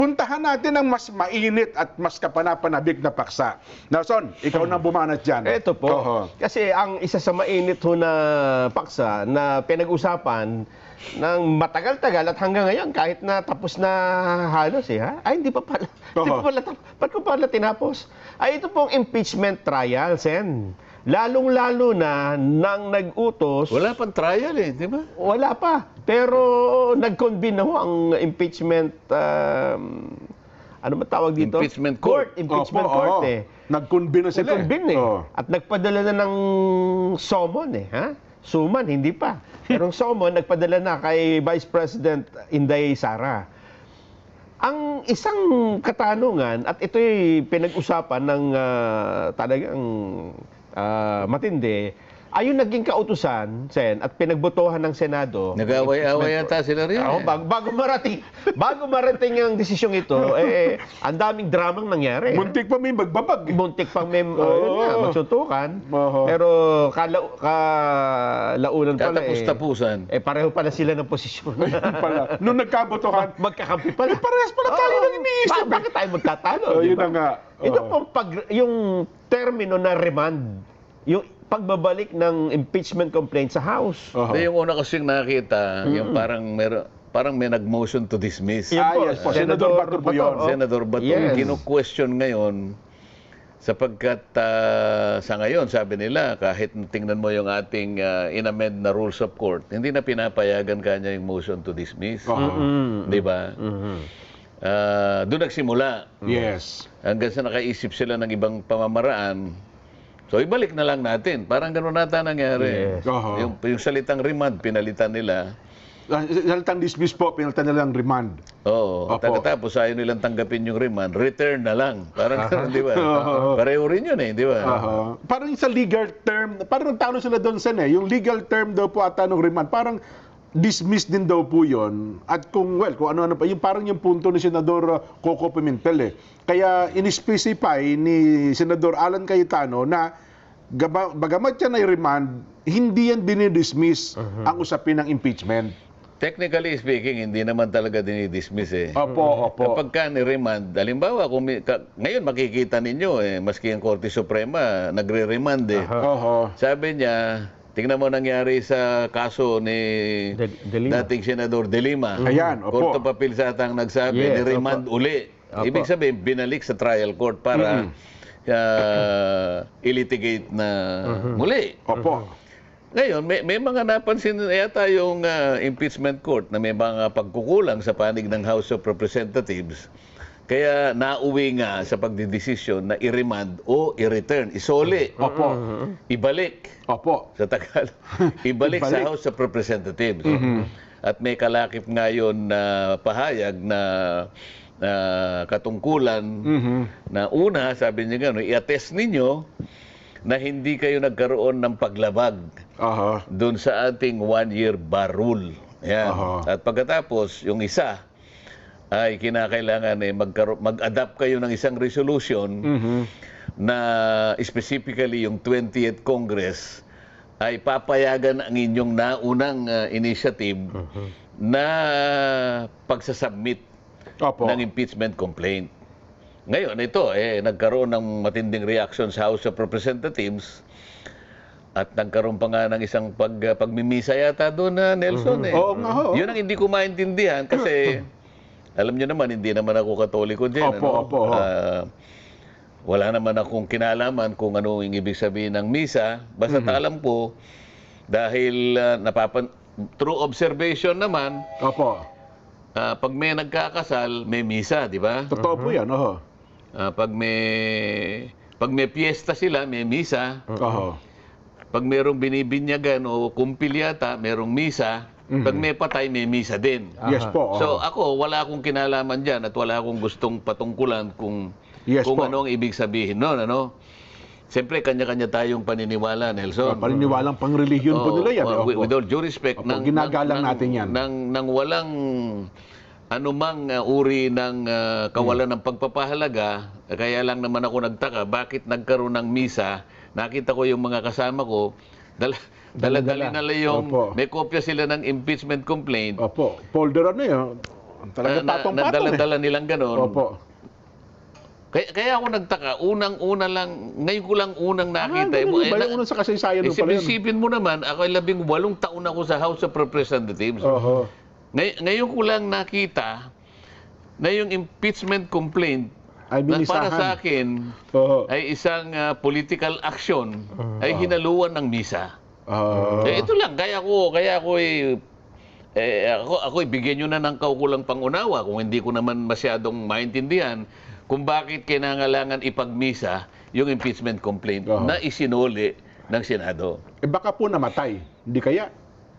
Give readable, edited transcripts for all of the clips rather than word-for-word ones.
puntahan natin ang mas mainit at mas kapanapanabik na paksa. Nelson, ikaw nang bumanat dyan. Ito po. Kasi ang isa sa mainit ho na paksa na pinag-usapan ng matagal-tagal at hanggang ngayon kahit na tapos na halos ay hindi pa pala. Hindi pa pala. Ba't ko pala tinapos? Ay ito pong impeachment trial, Sen. Lalong-lalo na nang nag-utos. Wala pang trial di ba? Wala pa. Pero nag-convene na ho ang impeachment, ano ba tawag dito? Impeachment court. Impeachment court Nag-convene na sila. Nag-convene At nagpadala na ng summon Suman, hindi pa. Pero ang summon, nagpadala na kay Vice President Inday Sara. Ang isang katanungan, at ito'y pinag-usapan ng talagang matindi, ay yung naging kautusan, Sen, at pinagbotohan ng Senado. Nag-away-away yata sila rin. Bago marating ang desisyong ito, ang daming dramang nangyari. Muntik pa may magbabag. Muntik pang may magsuntukan. Pero kalaunan pala Katapus-tapusan. Pareho pala sila ng posisyon. Nung nagkabotohan, magkakampi pala. parehas pala tayo ng iniisip. Bakit tayo magtatalo? Yun na nga. Ito pong yung termino na remand, yung pagbabalik ng impeachment complaint sa House. Yung una kasing nakita, yung parang may nag-motion to dismiss. Yes po, Senador Bato po yun. Senador Bato, kinu-question ngayon sapagkat sa ngayon, sabi nila, kahit tingnan mo yung ating in-amend na rules of court, hindi na pinapayagan kanya yung motion to dismiss. Di ba? Doon nagsimula. Yes. Hanggang sa nakaisip sila ng ibang pamamaraan, so ibalik na lang natin. Parang gano'n nata nangyari. Yung salitang remand, pinalitan nila. Salitang dismiss po, pinalitan nila ng remand. Oo. Pagkatapos ayaw nilang tanggapin yung remand, return na lang. Parang gano'n, di ba? Pareho rin yun di ba? Parang sa legal term, parang nagtalo sila doon yung legal term daw po ata ng remand, parang dismiss din daw po yun. At kung ano-ano pa, parang yung punto ni Senador Coco Pimentel Kaya in-specify ni Senador Alan Cayetano na bagamat yan ay remand, hindi yan dinidismiss ang usapin ng impeachment. Technically speaking, hindi naman talaga dinidismiss Opo. Kapag ka ni-remand, halimbawa, ngayon makikita ninyo maski ang Korte Suprema, nagre-remand Sabi niya, tingnan mo nangyari sa kaso ni dating Senador De Lima. Ayan, opo. Court of Appeal satang nagsabi, ni-remand uli. Ibig sabihin, binalik sa trial court para ilitigate na muli. Opo. Ngayon, may mga napansin yata yung impeachment court na may mga pagkukulang sa panig ng House of Representatives. Kaya nauwi nga sa pagdidesisyon na i-remand o i-return, isoli. Opo. Ibalik. Opo. Sa Tagalog. Ibalik sa House of Representatives. At may kalakip ngayon na pahayag na katungkulan na una, sabi niya gano'n, i-attest ninyo na hindi kayo nagkaroon ng paglabag doon sa ating one-year bar rule. Yan. At pagkatapos, yung isa, ay kinakailangan mag-adapt kayo ng isang resolution na specifically yung 20th Congress ay papayagan ang inyong naunang initiative na pagsasubmit ng impeachment complaint. Ngayon, ito, nagkaroon ng matinding reaction sa House of Representatives at nagkaroon pa nga ng isang pagmimisa yata doon na Nelson. Yun ang hindi ko maintindihan kasi alam niyo naman, hindi naman ako Katoliko din. Wala naman akong kinalaman kung ano yung ibig sabihin ng misa. Basta alam ko, dahil through observation naman, pag may nagkakasal, may misa, di ba? Totoo po yan, pag may piyesta sila, may misa. Pag mayroong binibinyagan o kumpil yata, mayroong misa. Pag may patay, may misa din. Yes po. So ako, wala akong kinalaman dyan at wala akong gustong patungkulan kung ano ang ibig sabihin noon. Siyempre, kanya-kanya tayong paniniwala, Nelson. Paniniwalang pang-relihiyon po nila yan. With all due respect, ginagalang natin yan. Nang walang anumang uri ng kawalan ng pagpapahalaga, kaya lang naman ako nagtaka, bakit nagkaroon ng misa? Nakita ko yung mga kasama ko, dala-dala yung, may kopya sila ng impeachment complaint. Folder ano yun? Talaga patong-patong dala-dala nilang ganon. Opo. Kaya ako nagtaka, unang-una lang, ngayon ko lang unang nakita. Ganun ba yung unang sa kasaysayan mo pala yun? Isipin mo naman, ako ay 18 taon ako sa House of Representatives. Oho. Ngayon ko lang nakita na yung impeachment complaint Ay na binisahan. para sa akin Oho. ay isang political action ay hinaluan ng misa. Ito lang, kaya ako bigyan nyo na ng kaukulang pangunawa kung hindi ko naman masyadong maintindihan kung bakit kinangailangan ipagmisa yung impeachment complaint na isinuli ng Senado. Baka po namatay. Hindi kaya?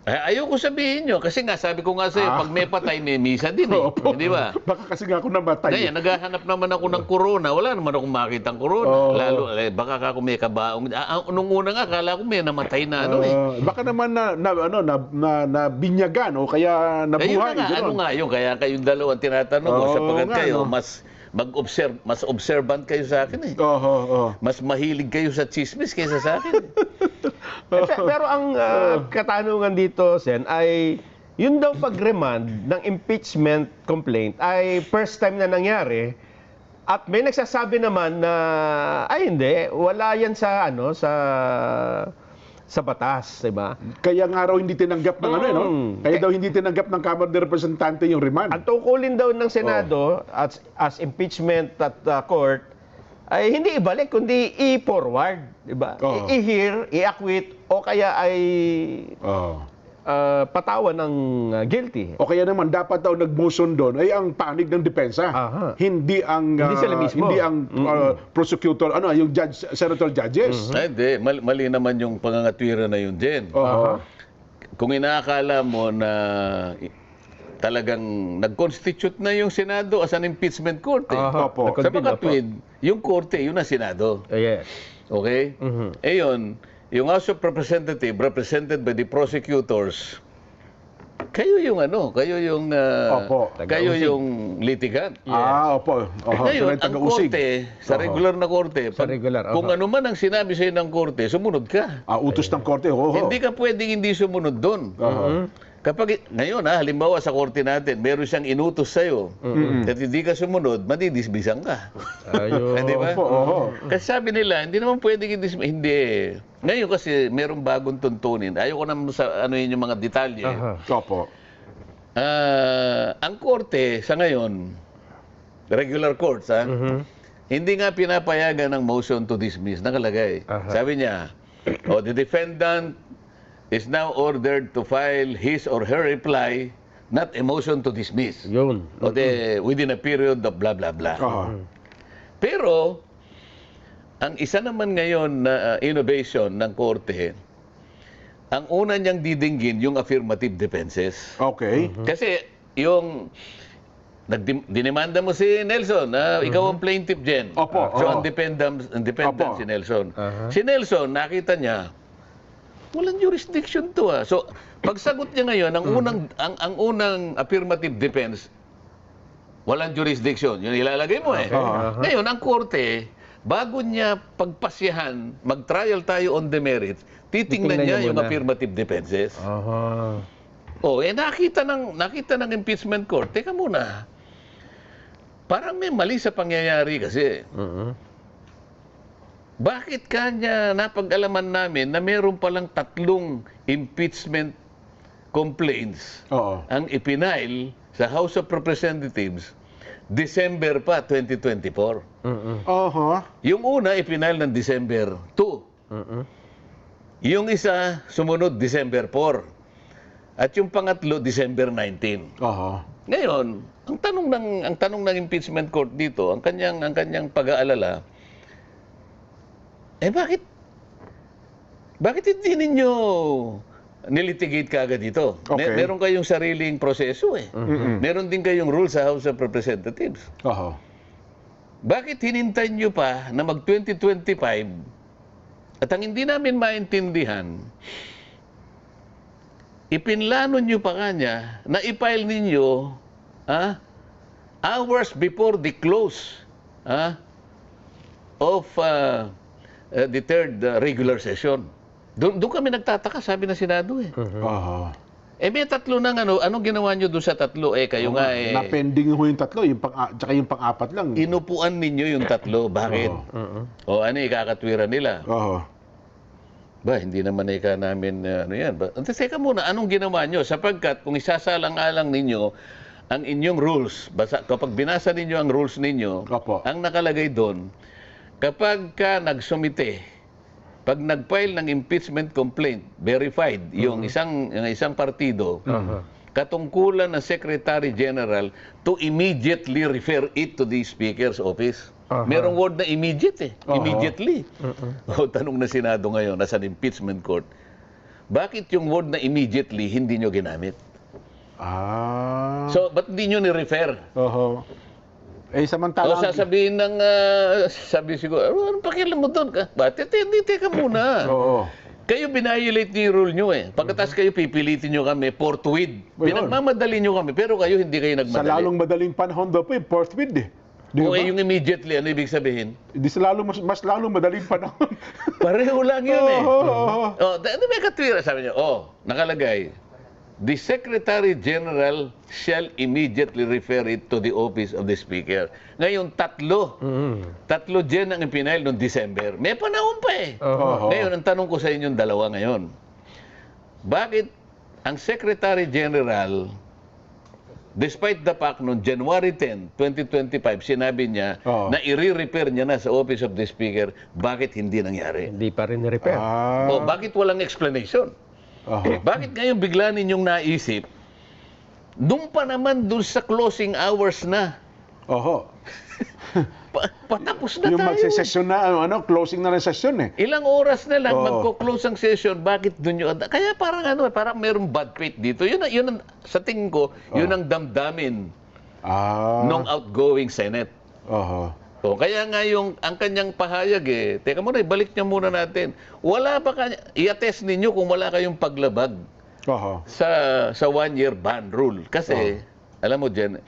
Ayoko sabihin nyo, kasi nga sabi ko nga sa'yo, pag may patay, may misa din eh. Opo. Di ba? Baka kasi nga ako namatay. Ngayon, naghahanap naman ako ng corona. Wala naman akong makitang corona. Lalo, baka ako may kabaong. Nung una nga, akala ko may namatay na Baka naman na binyagan o kaya nabuhay. Ano nga yun? Kaya kayong dalawang tinatanong ko, sapagkat nga, kayo, mas observant kayo sa akin eh. Mas mahilig kayo sa chismis kaysa sa akin. Pero ang katanungan dito, Sen, ay yun daw pag-remand ng impeachment complaint ay first time na nangyari at may nagsasabi naman na ay hindi, wala yan sa batas, di ba? Kaya nga raw hindi tinanggap ng Kaya daw hindi tinanggap ng Kamara de Representante yung remand. Ang tungkulin daw ng Senado as impeachment at court ay hindi ibalik kundi i-forward, di ba? I-hear, i-acquit o kaya ay patawan ng guilty. O kaya naman dapat daw nag-motion doon ay ang panig ng depensa. Hindi ang Hindi sila mismo. hindi ang prosecutor, yung judge, senator judges. Hindi, mali naman yung pangangatwira na yun din. Kung inaakala mo na talagang nag-constitute na yung Senado as an impeachment court. Opo. Sa pagkatwid, yung korte, yun ang Senado. Yes. Okay? Yun, yung House of Representatives, represented by the prosecutors, kayo yung kayo yung litigant. Opo. Ngayon, ang korte, sa regular na korte, kung ano man ang sinabi sa'yo ng korte, sumunod ka. Utos ng korte. Hindi ka pwedeng hindi sumunod doon. Kapag, ngayon halimbawa sa korte natin, meron siyang inutos sa'yo, at hindi ka sumunod, madidisbisan ka. Di ba? Kasi sabi nila, hindi naman pwedeng hindi. Ngayon kasi, merong bagong tuntunin. Ayoko naman sa yung mga detalye. Opo. Ang korte, sa ngayon, regular courts, hindi nga pinapayagan ng motion to dismiss. Nakalagay. Sabi niya, the defendant is now ordered to file his or her reply, not a motion to dismiss. Yun. Within a period of blah, blah, blah. Pero, ang isa naman ngayon na innovation ng korte, ang una niyang didinggin yung affirmative defenses. Okay. Kasi yung dinemanda mo si Nelson, ikaw ang plaintiff dyan. Opo. So, ang defendant si Nelson. Si Nelson, nakita niya, walang jurisdiction to. So, pagsagot niya ngayon, ang unang affirmative defense, walang jurisdiction. Yun ilalagay mo Ngayon, ang korte, bago niya pagpasyahan, mag-trial tayo on the merits, titingnan niya yung affirmative defenses. Nakita ng impeachment court, teka muna, parang may mali sa pangyayari kasi. Bakit kanya napag-alaman namin na meron palang 3 impeachment complaints ang ipinail sa House of Representatives December pa 2024? Yung una ipinail ng December 2. Yung isa sumunod December 4. At yung pangatlo December 19. Ngayon, ang tanong ng impeachment court dito, ang kanyang pag-aalala, bakit hindi ninyo nilitigate kaagad dito? Meron kayong sariling proseso Meron din kayong rules sa House of Representatives. Bakit hinintay nyo pa na mag-2025 at ang hindi namin maintindihan, ipinlano nyo pa kanya na i-file ninyo hours before the close of the third regular session. Doon kami nagtataka, sabi ng Senado may tatlo ng ano. Anong ginawa nyo doon sa tatlo? Kayo nga Na-pending ho yung tatlo, tsaka yung pang-apat lang. inupuan ninyo yung tatlo. Bakit? O ano, ikakatwiran nila? Ba, hindi naman namin, ano yan. Teka muna, anong ginawa nyo? Sapagkat kung isasalang-alang ninyo ang inyong rules, kapag binasa ninyo ang rules ninyo, ang nakalagay doon, kapag ka nagsumite, pag nag-file ng impeachment complaint, verified, yung isang partido, katungkulan ng Secretary General to immediately refer it to the Speaker's office. Merong word na immediate immediately. O, tanong na Senado ngayon, nasa impeachment court, bakit yung word na immediately hindi nyo ginamit? So, ba't hindi nyo ni-refer? Samantala. O sasabihin ng, sabi siguro, anong pakialam mo doon? Bakit? Hindi, teka muna. Kayo binayolate niyo yung rule nyo Pagkatapos kayo pipilitin nyo kami, forthwith. Pinagmamadali nyo kami, pero kayo hindi kayo nagmadali. Sa lalong madaling panahon daw po forthwith O yung immediately, ano ibig sabihin? Hindi sa mas lalong madaling panahon. Pareho lang yun may katwira, sabi niyo, nakalagay, the Secretary General shall immediately refer it to the office of the Speaker. Ngayon, tatlo dyan ang ipinail noong December. May panahon pa Ngayon, ang tanong ko sa inyong dalawa ngayon, bakit ang Secretary General, despite the fact noong January 10, 2025, sinabi niya na i-repair niya na sa office of the Speaker, bakit hindi nangyari? Hindi pa rin repair. Bakit walang explanation? Bakit ngayon bigla ninyong naisip, doon pa naman doon sa closing hours na? Patapos na yung tayo. Yung magsesesyon na, closing na ng session Ilang oras na lang magko-close ang session, bakit doon yung... Kaya parang mayroong bad faith dito. Yun sa tingin ko, yun ang damdamin nung outgoing Senate. Kaya nga ang kanyang pahayag teka muna, balik niya muna natin. Wala pa i-attest ninyo kung wala kayong paglabag sa one-year ban rule. Kasi, alam mo dyan,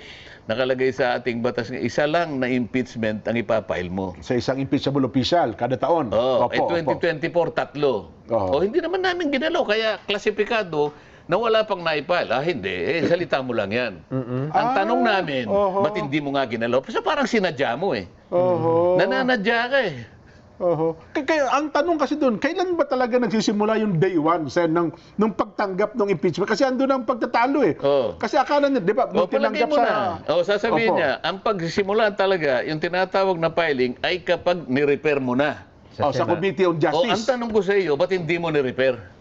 nakalagay sa ating batas nga, isa lang na impeachment ang ipapile mo. Sa isang impeachable official, kada taon. 2024, tatlo. Hindi naman namin ginalaw, kaya klasipikado na wala pang naipal. Hindi. Salita mo lang yan. Ang tanong namin, ba't hindi mo nga ginalaw? Kasi parang sinadya mo Nananadya ka Kaya ang tanong kasi doon, kailan ba talaga nagsisimula yung day one, nung pagtanggap ng impeachment? Kasi andun ang pagtatalo Kasi akala niya, di ba, nung tinanggap sasabihin niya, ang pagsisimula talaga, yung tinatawag na filing, ay kapag ni-repair mo na. Sa Committee on Justice. Ang tanong ko sa iyo, ba't hindi mo ni-repair?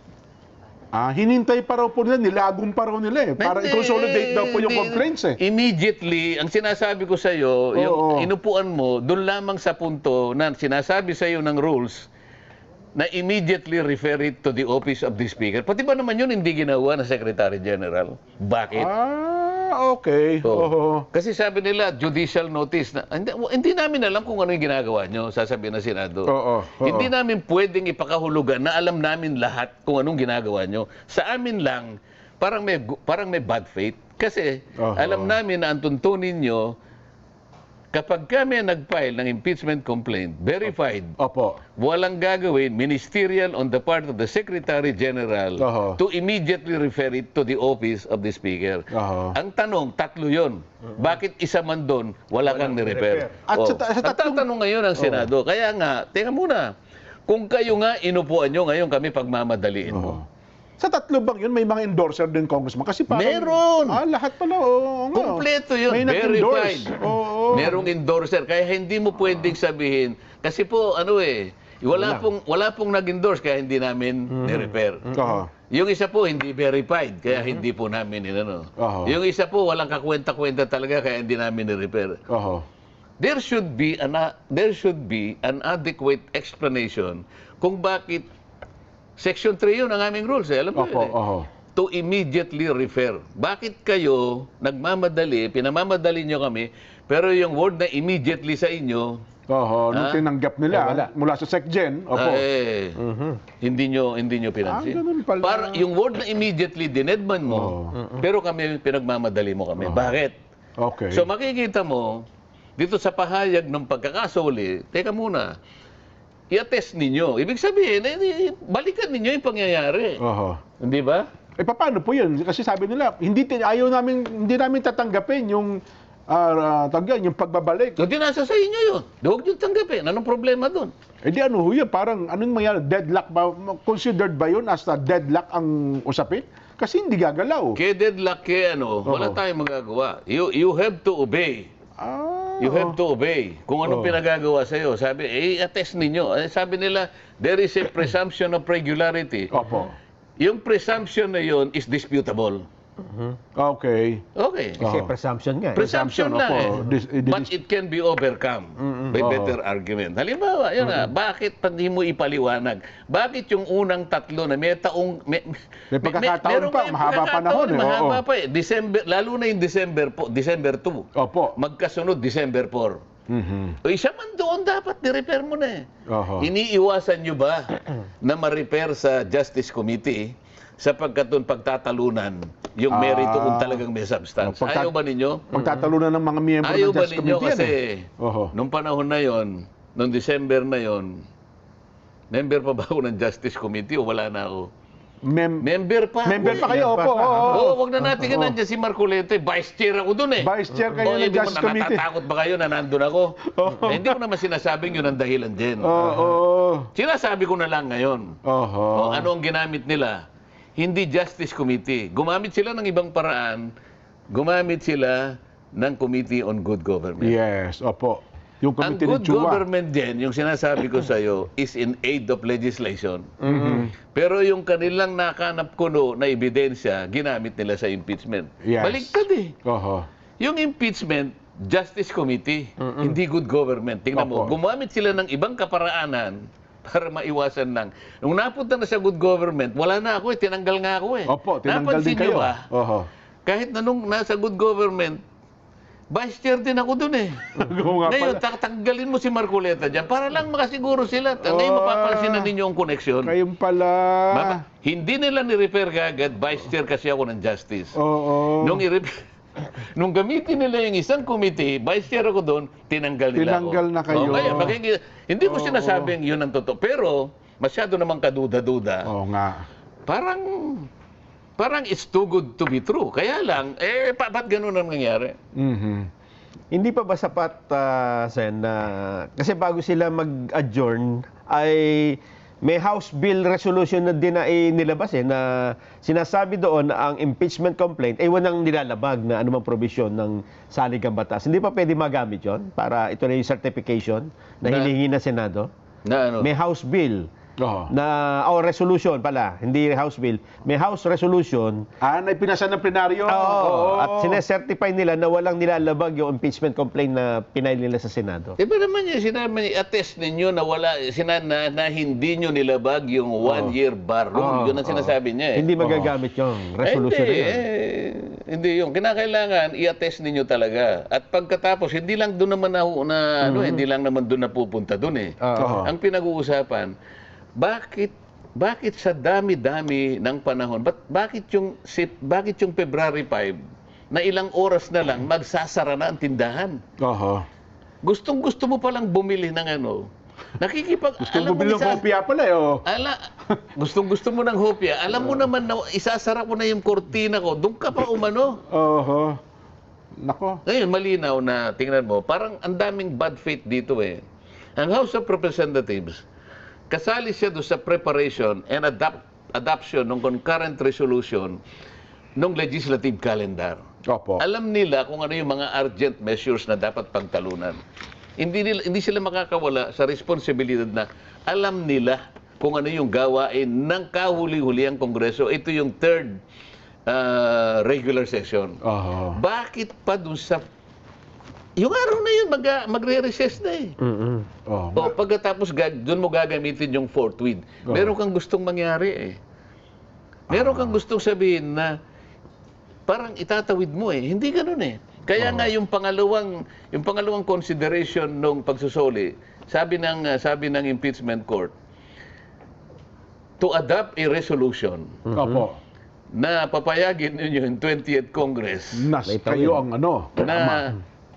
Hinintay pa raw po nila, nilagong pa raw nila para i-consolidate daw po yung complaints Immediately, ang sinasabi ko sa iyo, yung inupuan mo, doon lamang sa punto na sinasabi sa iyo ng rules na immediately refer it to the office of the Speaker. Pati ba naman yun hindi ginawa ng Secretary General? Bakit? Okay. Kasi sabi nila, judicial notice na, hindi namin alam kung ano yung ginagawa nyo, sasabihin ng Senado. Hindi namin pwedeng ipakahulugan na alam namin lahat kung anong ginagawa nyo. Sa amin lang, parang may bad faith. Kasi alam namin na ang tuntunin nyo, kapag kami nag-file ng impeachment complaint, verified, walang gagawin, ministerial on the part of the Secretary General to immediately refer it to the office of the Speaker. Ang tanong, tatlo yun. Bakit isa man doon, wala kang ni-refer? At tatanong ngayon ang Senado. Kaya nga, teka muna, kung kayo nga inupuan nyo, ngayon kami pagmamadaliin mo. Sa tatlo bang yun, may mga endorser din, Congressman? Kasi parang... Meron! Lahat pala, Kompleto yun, may verified. Merong endorser, kaya hindi mo pwedeng sabihin, kasi po, wala pong nag-endorse, kaya hindi namin ni-repair. Yung isa po, hindi verified, kaya hindi po namin Yung isa po, walang kakwenta-kwenta talaga, kaya hindi namin ni-repair. There should be an adequate explanation kung bakit Section 3 yun ang aming rules. Alam mo yun To immediately refer. Bakit kayo nagmamadali, pinamamadali nyo kami, pero yung word na immediately sa inyo, nung tinanggap nila mula sa SecGen, hindi nyo pinansin. Yung word na immediately, dinedman mo, pero kami, pinagmamadali mo kami. Bakit? So makikita mo, dito sa pahayag ng pagkakasoli, teka muna, i-attest ninyo. Ibig sabihin, balikan ninyo yung pangyayari. Hindi ba? paano po yun? Kasi sabi nila, hindi namin tatanggapin yung yung pagbabalik. Hindi nasa sa inyo yun. Huwag nyo tanggapin. Anong problema doon? Di ano ho yun? Parang anong mangyari? Deadlock ba? Considered ba yun as deadlock ang usapin? Kasi hindi gagalaw. Kaya deadlock, wala tayong magagawa. You have to obey. You have to obey. Kung anong pinagagawa sa'yo. Sabi, attest ninyo. Sabi nila, there is a presumption of regularity. Opo. Yung presumption na yun is disputable. Okay. Kasi presumption nga. Presumption lang But it can be overcome by better argument. Halimbawa, yun bakit hindi mo ipaliwanag? Bakit yung unang tatlo na may taong... May pagkakataon pa, mahaba panahon. Mahaba pa eh. December, lalo na yung December 2. Opo. Magkasunod December 4. O isa man doon dapat ni-repair mo na eh. Iniiwasan nyo ba na ma-repair sa Justice Committee sapagkat doon pagtatalunan yung merito kung talagang may substance? Ayaw ba ninyo? Pagtatalunan ng mga miyembro ng Justice Committee kasi nung panahon na yon, nung December na yon, member pa ba ako ng Justice Committee o wala na ako? Member pa. Member pa kayo, opo. Wag na natin nandiyan si Marcoleta. Vice chair ako doon eh. Vice chair kayo ng Justice Committee. Natatakot ba kayo na nandun ako? Hindi ko naman sinasabing yun ang dahilan din. Sinasabi ko na lang ngayon. Ano ang ginamit nila? Hindi Justice Committee. Gumamit sila ng ibang paraan. Gumamit sila ng Committee on Good Government. Yes, opo. Yung ang good government din, yung sinasabi ko sa iyo, is in aid of legislation. Pero yung kanilang nakanap kuno na ebidensya, ginamit nila sa impeachment. Baliktad eh. Yung impeachment, Justice Committee, hindi good government. Tingnan mo, gumamit sila ng ibang kaparaanan para maiwasan lang. Nung napunta na sa good government, wala na ako eh, tinanggal nga ako eh. Opo, tinanggal din kayo. Kahit na nung nasa good government, Vice Chair din ako dun eh. Ngayon, tanggalin mo si Marcoleta dyan para lang makasiguro sila. Ngayon, mapapansin na ninyo ang koneksyon. Kayong pala. Hindi nila ni-repair kagad. Vice Chair kasi ako ng Justice. Nung gamitin nila yung isang committee, Vice Chair ako doon, tinanggal nila ako. Tinanggal na kayo. Hindi ko sinasabing yun ang totoo. Pero, masyado namang kaduda-duda. Parang it's too good to be true. Kaya lang, ba't ganun ang nangyari? Hindi pa ba sapat, Sen, kasi bago sila mag-adjourn, ay may House Bill resolution na din na nilabas na sinasabi doon na ang impeachment complaint ay walang nilalabag na anumang provision ng saligang batas. Hindi pa pwede magamit yon para ito na yung certification na hinihingi ng Senado? May House Bill resolution pala, hindi House Bill. May House resolution. Na ipinasa ng plenaryo. At sinesertify nila na walang nilalabag yung impeachment complaint na pinail nila sa Senado. Iba naman yun, sinabi attest ninyo na na hindi nyo nilabag yung 1-year bar rule. Yun ang sinasabi niya eh. Hindi magagamit yung resolution na yun. Hindi yung kinakailangan i-attest ninyo talaga. At pagkatapos hindi lang doon naman hindi lang naman doon napupunta doon eh. Ang pinag-uusapan, bakit sa dami-dami ng panahon, bakit yung February 5 na ilang oras na lang magsasara na ang tindahan? Gustong-gusto mo palang bumili ng Gusto mo bumili ng hopya pala Gustong-gusto mo ng hopya. Alam mo naman na isasara ko na yung kortina ko. Doon ka pa umano. Nako. Ngayon, malinaw na, tingnan mo, parang ang daming bad faith dito eh. Ang House of Representatives, kasali siya doon sa preparation and adoption ng concurrent resolution ng legislative calendar. Alam nila kung ano yung mga urgent measures na dapat pagtalunan. Hindi sila makakawala sa responsibilidad na alam nila kung ano yung gawain ng kahuli-huliang Kongreso. Ito yung third regular session. Bakit pa doon sa yung araw na yun, magre-recess na eh. Pagkatapos, doon mo gagamitin yung fourth week. Meron kang gustong mangyari eh. Meron kang gustong sabihin na parang itatawid mo eh. Hindi ganun eh. Kaya nga yung pangalawang consideration nung pagsusoli, sabi ng impeachment court, to adopt a resolution na papayagin ninyo yung 20th Congress. Kayo ang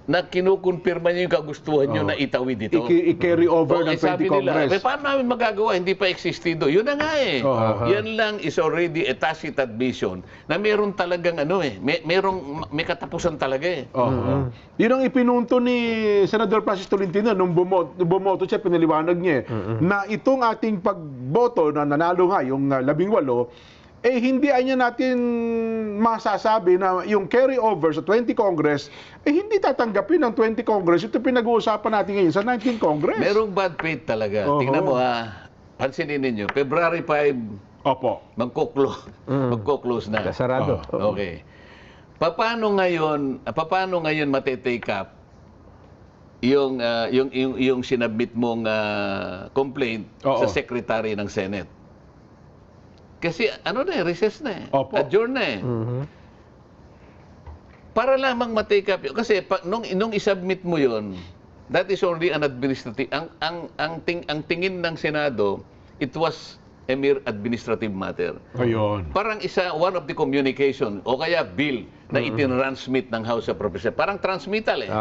na kinukumpirma niyo yung kagustuhan niyo na itawid ito. I-carry over ng 20 sabi Congress. nila, paano namin magagawa? Hindi pa existido. Yun na nga eh. Yan lang is already a tacit admission na meron talagang may katapusan talaga eh. Yun ang ipinunto ni Senador Francis Tolentino nung bumoto siya, pinaliwanag niya na itong ating pagboto na nanalo nga yung 18, hindi niya natin masasabi na yung carry over sa 20 Congress, hindi tatanggapin ng 20 Congress. Ito pinag-uusapan natin ngayon sa 19 Congress. Merong bad faith talaga. Tingnan mo pansinin ninyo, February 5, Opo. magko-close na. Sarado. Okay. Paano ngayon mate-take up yung sinabmit mong complaint sa Secretary ng Senate? Kasi recess na eh. Adjourn na eh. Para lamang ma-take up yun. Kasi nung isubmit mo yun, that is only an administrative. Ang tingin ng Senado, it was a mere administrative matter. Ayun. Parang one of the communication o kaya bill na itinransmit ng House of Representatives. Parang transmittal eh.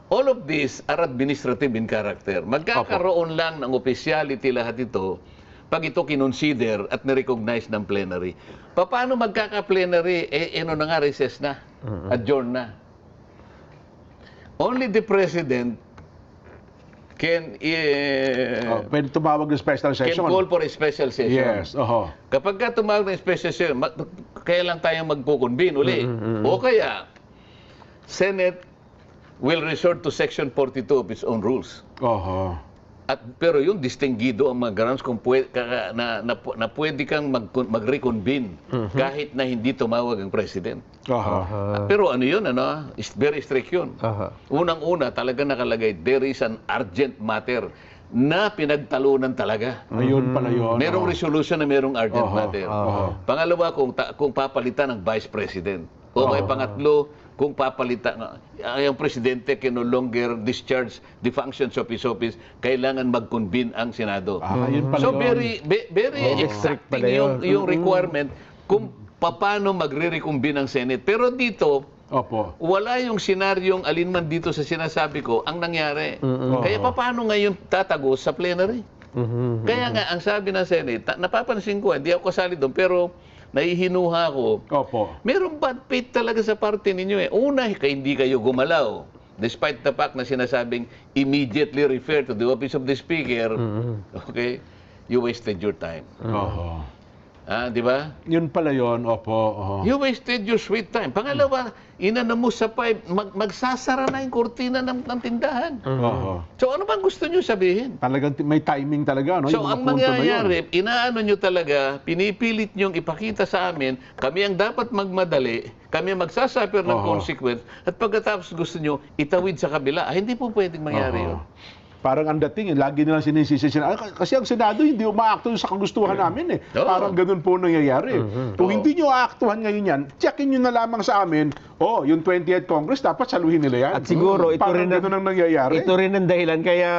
All of these are administrative in character. Magkakaroon lang ng officiality lahat ito pag ito kinonsider at na-recognize ng plenary. Paano magkaka-plenary? Na nga, recess na. Adjourn na. Only the President can Pwede tumawag ng special session. can call for a special session. Yes. Kapag ka tumawag ng special session, kaya lang tayong magkukonvene uli. O kaya, Senate will resort to Section 42 of its own rules. Pero yung distinguido ang mga grounds kung na pwede kang mag-reconvene kahit na hindi tumawag ang President. Pero yun, is very strict yun. Unang-una, talaga nakalagay, there is an urgent matter na pinagtalunan talaga. Ayun pala yun. Merong resolution na merong urgent matter. Pangalawa, kung papalitan ng Vice President. O may pangatlo, kung papalitan, ang Presidente can no longer discharge the functions of his office, kailangan mag-convene ang Senado. Yun pala So yun. very exacting yung requirement kung paano magre-reconvene ang Senate. Pero dito, wala yung senaryong alinman dito sa sinasabi ko ang nangyari. Kaya paano ngayon tatagos sa plenary? Kaya nga, ang sabi ng Senate, napapansin ko, hindi ako kasali doon, pero nahihinuha ko. Merong bad faith talaga sa parte ninyo eh. Una, hindi kayo gumalaw. Despite the fact na sinasabing immediately refer to the office of the Speaker, okay, you wasted your time. Di ba? Yun pala yun, You wasted your sweet time. Pangalawa, inano mo sa 5, magsasara na yung kurtina ng tindahan. So ano bang gusto nyo sabihin? Talagang may timing talaga, no? So ang mangyayari, inaano nyo talaga, pinipilit nyong ipakita sa amin, kami ang dapat magmadali, kami ang magsasuffer ng consequence, at pagkatapos gusto nyo, itawid sa kabila. Hindi po pwedeng mangyari yun. Parang ang dating, lagi nilang sinisisi sila. Kasi ang Senado hindi umaakto sa kagustuhan namin eh. Parang ganun po nangyayari. Kung hindi nyo aaktuhan ngayon yan, checkin nyo na lamang sa amin, yung 20th Congress, dapat saluhin nila yan. At siguro, ito rin ganun ang nangyayari. Ito rin ang dahilan, kaya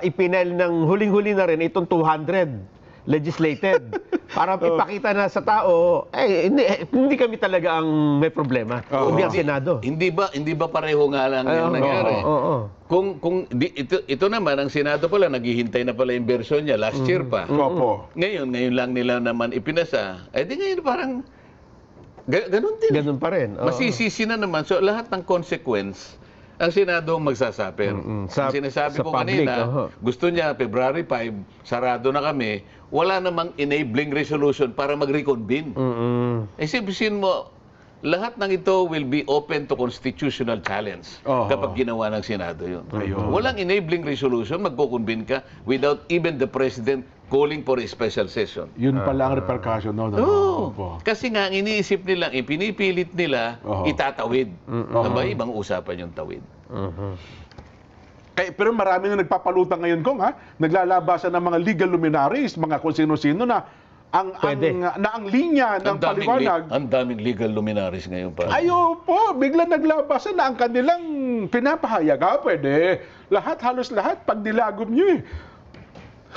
ipinail ng huling-huli na rin itong 200 legislated para ipakita na sa tao hindi kami talaga ang may problema, kundi ang Senado. Hindi ba pareho nga lang yung nangyari? Kung ito naman ang Senado pala naghihintay na pala yung version niya last year pa. Ngayon lang nila naman ipinasa. Di ngayon parang ganun din. Ganun pa rin. Masisisi na naman. So lahat ng consequence ang Senado magsasaper. Ang sinasabi ko kanina, gusto niya February 5, sarado na kami, wala namang enabling resolution para mag-reconvene. Isipin mo, lahat ng ito will be open to constitutional challenge kapag ginawa ng Senado yun. Walang enabling resolution, magko-convene ka without even the President calling for a special session. Yun pala ang repercussion. Kasi nga, ang iniisip nila, pinipilit nila, itatawid. Ibang usapan yung tawid. Pero marami na nagpapalutang ngayon, Kong, naglalabasan ng mga legal luminaries, mga kung sino-sino na ang linya ng paliwanag. Ang daming legal luminaries ngayon pa. Bigla naglabasan na ang kanilang pinapahayag. Pwede. Halos lahat, pag nilagom nyo